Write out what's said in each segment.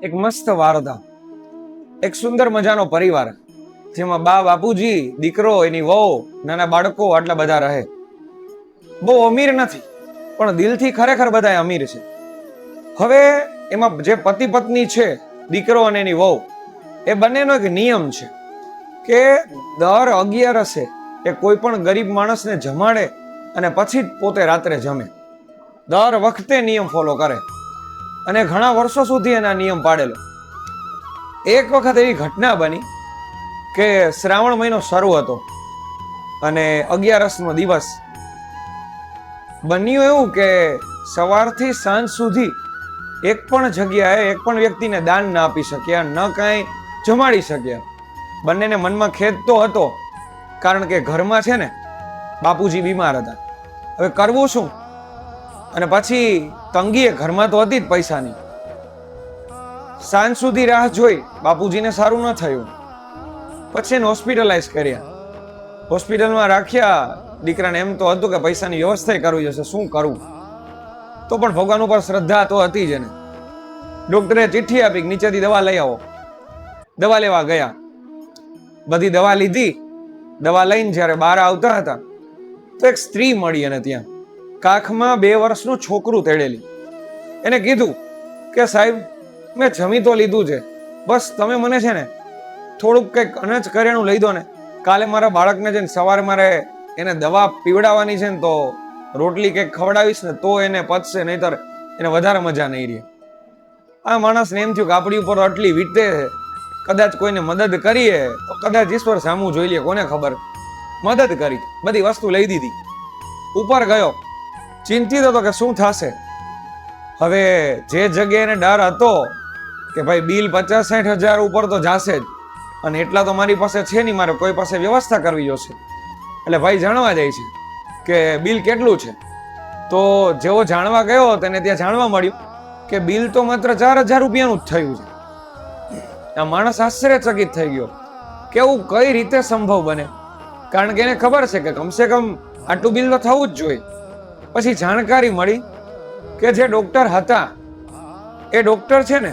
એક મસ્ત વાર્તા, એક સુંદર મજાનો પરિવાર જેમાં બા બાપુજી, દીકરો, એની વહુ, નાના બાળકો આટલા બધા રહે. બહુ અમીર નથી પણ દિલથી ખરેખર બધા અમીર છે. હવે એમાં જે પતિ પત્ની છે, દીકરો અને એની વહુ, એ બંનેનો એક નિયમ છે કે દર 11 એ કોઈ પણ ગરીબ માણસને જમાડે અને પછી જ પોતે રાત્રે જમે. દર વખતે નિયમ ફોલો કરે અને ઘણા વર્ષો સુધી એના નિયમ પાડેલો. એક વખત એવી ઘટના બની કે શ્રાવણ મહિનો શરૂ હતો અને 11નો દિવસ. બન્યું એવું કે સવારથી સાંજ સુધી એક પણ જગ્યાએ એક પણ વ્યક્તિને દાન ના આપી શક્યા, ન કાંઈ જમાડી શક્યા. બંનેને મનમાં ખેદ તો હતો, કારણ કે ઘરમાં છે ને બાપુજી બીમાર હતા. હવે કરવું શું? અને પછી તંગી ઘરમાં તો હતી જ પૈસાની. સાંજ સુધી રાહ જોઈ, બાપુજીને સારું ન થયું. પછી એને હોસ્પિટલાઇઝ કર્યા, હોસ્પિટલમાં રાખ્યા. દીકરાને એમ તો હતું કે પૈસાની વ્યવસ્થા કરવી જશે, શું કરવું? તો પણ ભગવાન ઉપર શ્રદ્ધા તો હતી જ એને. ડોક્ટરે ચિઠ્ઠી આપી કે નીચેથી દવા લઈ આવો. દવા લેવા ગયા, બધી દવા લીધી. દવા લઈને જ્યારે બહાર આવતા હતા તો એક સ્ત્રી મળી એને ત્યાં, કાખમાં 2 વર્ષનું છોકરું તેડેલી. એને કીધું કે સાહેબ, મેં જમી તો લીધું છે, બસ તમે મને છે ને થોડુંક કંઈક અનાજ કરિયાણું લઈ દો ને. કાલે મારા બાળકને છે ને સવારે મારે એને દવા પીવડાવવાની છે ને, તો રોટલી કંઈક ખવડાવીશ ને તો એને પચશે, નહીતર એને વધારે મજા નહીં રહે. આ માણસને એમ થયું કે આપણી ઉપર આટલી વીતે, કદાચ કોઈને મદદ કરીએ તો કદાચ ઈશ્વર સામું જોઈ લે, કોને ખબર. મદદ કરી, બધી વસ્તુ લઈ દીધી. ઉપર ગયો, ચિંતિત હતો કે શું થશે. હવે જે જગ્યાએ એને ડર હતો કે ભાઈ બિલ 50-60 હજાર ઉપર તો જશે જ, અને એટલા તો મારી પાસે છે નહીં, મારે કોઈ પાસે વ્યવસ્થા કરવી જોશે. એટલે ભાઈ જાણવા જાય છે કે બિલ કેટલું છે. તો જેવો જાણવા ગયો તેને ત્યાં જાણવા મળ્યું કે બિલ તો માત્ર 4000 રૂપિયાનું જ થયું છે. આ માણસ આશ્ચર્યચકિત થઈ ગયો, કેવું કઈ રીતે સંભવ બને? કારણ કે એને ખબર છે કે કમસે કમ આટલું બિલ તો થવું જ જોઈએ. પછી જાણકારી મળી કે જે ડોક્ટર હતા એ ડોક્ટર છે ને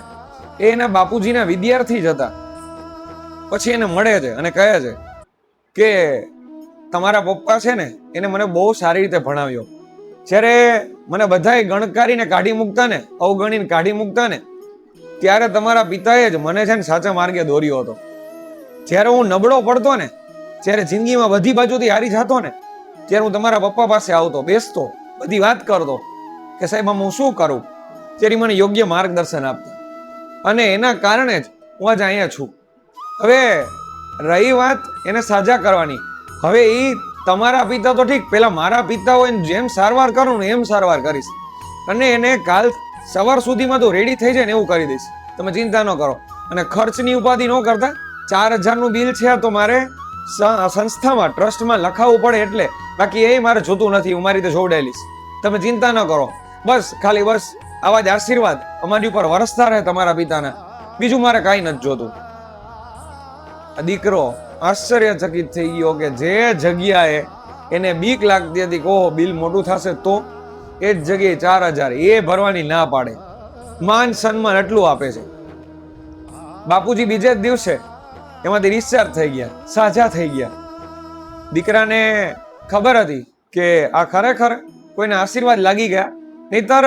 એ એના બાપુજીના વિદ્યાર્થી જ હતા. પછી એને મળે છે અને કહે છે કે તમારા પપ્પા છે ને એને મને બહુ સારી રીતે ભણાવ્યો. જ્યારે મને બધાએ ગણકારીને કાઢી મૂકતા ને, અવગણીને કાઢી મૂકતા ને, ત્યારે તમારા પિતાએ જ મને છે ને સાચા માર્ગે દોર્યો હતો. જ્યારે હું નબળો પડતો ને, જ્યારે જિંદગીમાં બધી બાજુથી હારી જતો ને, ત્યારે હું તમારા પપ્પા પાસે આવતો, બેસતો, બધી વાત કરતો કે સાહેબ આમ હું શું કરું. ત્યારે મને યોગ્ય માર્ગદર્શન આપતા અને એના કારણે જ હું આજે અહીંયા છું. હવે રહી વાત એને સાજા કરવાની, હવે એ તમારા પિતા તો ઠીક, પેલા મારા પિતા હોય જેમ સારવાર કરું ને એમ સારવાર કરીશ, અને એને કાલ સવાર સુધીમાં તો રેડી થઈ જાય ને એવું કરી દઈશ. તમે ચિંતા ન કરો. અને ખર્ચની ઉપાધિ ન કરતા. 4000નું બિલ છે તો મારે સંસ્થામાં, ટ્રસ્ટમાં લખાવવું પડે એટલે, બાકી એ મારે જોતું નથી, હું મારી રીતે જોડાયેલીશ. તમે ચિંતા ન કરો. બસ ખાલી બસ આવા જ આશીર્વાદ અમારી ઉપર વરસતા રહે તમારા પિતાના, બીજું મારે કાંઈ નથી જોતું. દીકરો આશ્ચર્યચકિત થઈ ગયો કે જે જગ્યાએ એને બીક લાગતી હતી કહો બિલ મોટું થશે, તો એ જ જગ્યાએ 4000 એ ભરવાની ના પાડે. માન સન્માન એટલું આપે છે. બાપુજી બીજે જ દિવસે એમાંથી ડિસ્ચાર્જ થઈ ગયા, સાજા થઈ ગયા. દીકરાને ખબર હતી કે આ ખરેખર કોઈને આશીર્વાદ લાગી ગયા, નહીતર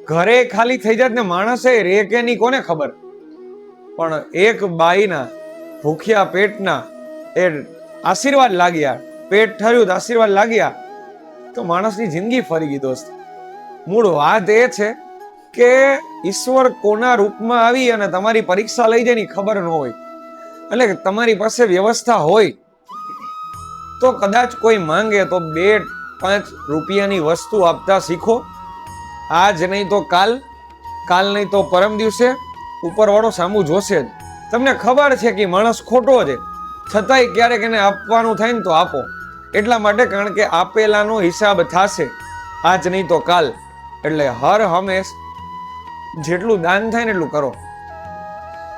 ઘરે ખાલી થઈ જાત ને માણસે રે કે નહીં કોને ખબર. પણ એક બાઈના ભૂખ્યા પેટના એ આશીર્વાદ લાગ્યા, પેટ ઠર્યું તો આશીર્વાદ લાગ્યા, તો માણસની જિંદગી ફરી ગઈ દોસ્ત. મૂળ વાત એ છે કે ઈશ્વર કોના રૂપમાં આવી અને તમારી પરીક્ષા લઈ જાય ની ખબર ન હોય. એટલે તમારી પાસે વ્યવસ્થા હોય તો કદાચ કોઈ માંગે તો 2-5 રૂપિયાની વસ્તુ આપતા શીખો. આજ નહીં તો કાલ, કાલ નહીં તો પરમ દિવસે ઉપરવાળો સામું જોશે જ. તમને ખબર છે કે માણસ ખોટો છે, છતાંય ક્યારેક એને આપવાનું થાય ને તો આપો. એટલા માટે, કારણ કે આપેલાનો હિસાબ થશે આજ નહીં તો કાલ. એટલે હર હંમેશ જેટલું દાન થાય ને એટલું કરો.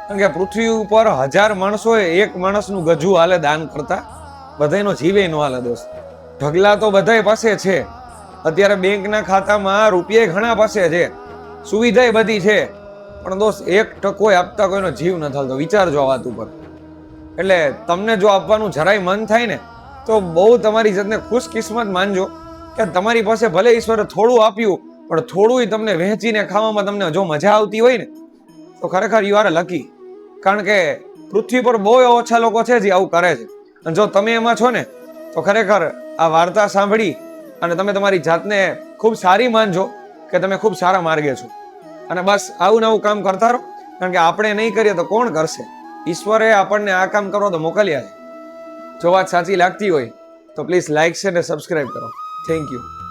કારણ કે પૃથ્વી ઉપર 1000 માણસોએ એક માણસનું ગજુ હાલે દાન કરતા, બધાનો જીવે ન હાલે દોસ્ત. ઢગલા તો બધા પાસે છે, અત્યારે બેંકના ખાતામાં રૂપિયા ઘણા પાસે છે, સુવિધા બધી છે, પણ દોસ્ત 1% આપતા કોઈનો જીવ ન થતો. વિચારજો આ વાત ઉપર. એટલે તમને જો આપવાનું જરાય મન થાય ને તો બહુ તમારી જાતને ખુશકિસ્મત માનજો કે તમારી પાસે ભલે ઈશ્વરે થોડું આપ્યું પણ થોડું તમને વહેંચીને ખાવામાં તમને જો મજા આવતી હોય ને તો ખરેખર યુ આર લકી. કારણ કે પૃથ્વી પર બહુ ઓછા લોકો છે જે આવું કરે છે. અને જો તમે એમાં છો ને તો ખરેખર આ વાર્તા સાંભળી અને તમે તમારી જાતને ખૂબ સારી માનજો કે તમે ખૂબ સારા માર્ગે છો. અને બસ આવું નવું કામ કરતા રહો. કારણ કે આપણે નહીં કરીએ તો કોણ કરશે? ઈશ્વરે આપણને આ કામ કરવા તો મોકલ્યા છે. જો વાત સાચી લાગતી હોય તો પ્લીઝ લાઈક છે અને સબસ્ક્રાઈબ કરો. Thank you.